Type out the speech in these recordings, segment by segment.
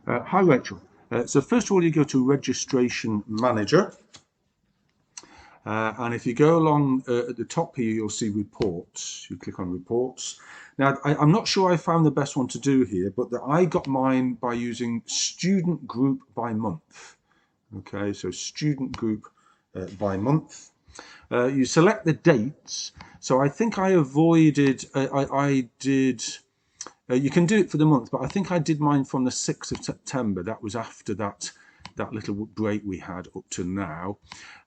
Hi Rachel. So first of all, you go to Registration Manager, and if you go along at the top here, you'll see Reports. You click on Reports. Now, I'm not sure I found the best one to do here, but I got mine by using Student Group by Month. Okay, so Student Group by Month. You select the dates. So I think I avoided, you can do it for the month, but I think I did mine from the 6th of September. That was after that little break we had up to now.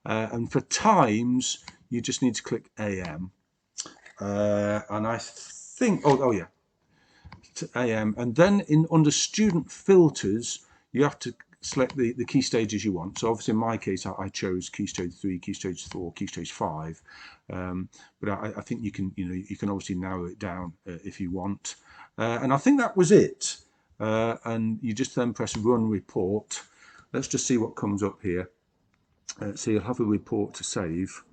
And for times, you just need to click AM. And I think, oh yeah, AM. And then under student filters, you have to select the key stages you want. So obviously in my case, I chose Key Stage 3, Key Stage 4, Key Stage 5. But I think you can obviously narrow it down if you want. And I think that was it. And you just then press Run Report. Let's just see what comes up here. So you'll have a report to save.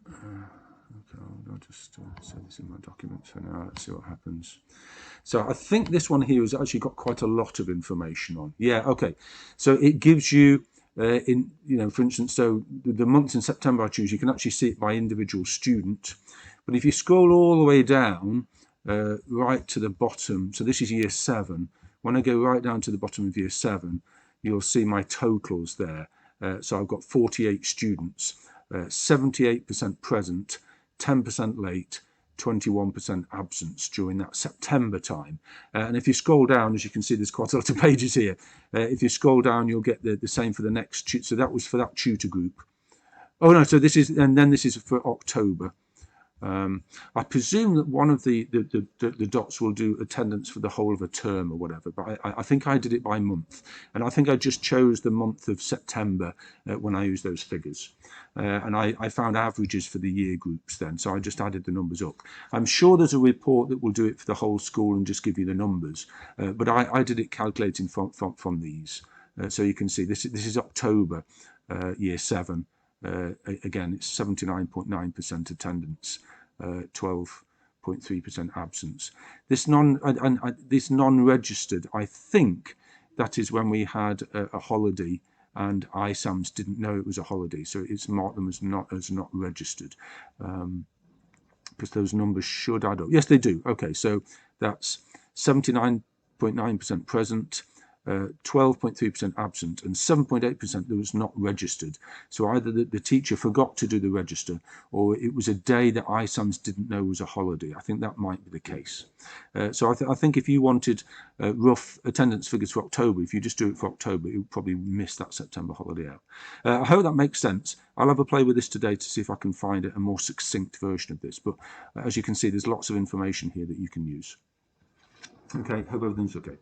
Okay, I'll just save this in my documents for now. Let's see what happens. So I think this one here has actually got quite a lot of information on. Yeah, okay. So it gives you, for instance, so the months in September I choose, you can actually see it by individual student. But if you scroll all the way down, right to the bottom, so this is year 7. When I go right down to the bottom of year 7, you'll see my totals there. So I've got 48 students, 78% present, 10% late, 21% absence during that September time. And if you scroll down, as you can see, there's quite a lot of pages here. If you scroll down, you'll get the same for the next. So that was for that tutor group. Oh no, so this is, and then this is for October. I presume that one of the dots will do attendance for the whole of a term or whatever, but I think I did it by month, and I think I just chose the month of September when I used those figures, and I found averages for the year groups then, so I just added the numbers up. I'm sure there's a report that will do it for the whole school and just give you the numbers, but I did it calculating from these. So you can see this is October, year 7. Again, it's 79.9% attendance, 12.3% absence. This non-registered, I think that is when we had a holiday and iSAMS didn't know it was a holiday, so it's marked them as not registered, because those numbers should add up. Yes, they do. Okay, so that's 79.9% present, 12.3% absent, and 7.8% that was not registered. So either the teacher forgot to do the register, or it was a day that iSAMS didn't know was a holiday. I think that might be the case. So I think if you wanted rough attendance figures for October, if you just do it for October, you would probably miss that September holiday out. I hope that makes sense. I'll have a play with this today to see if I can find a more succinct version of this. But as you can see, there's lots of information here that you can use. Okay, hope everything's okay.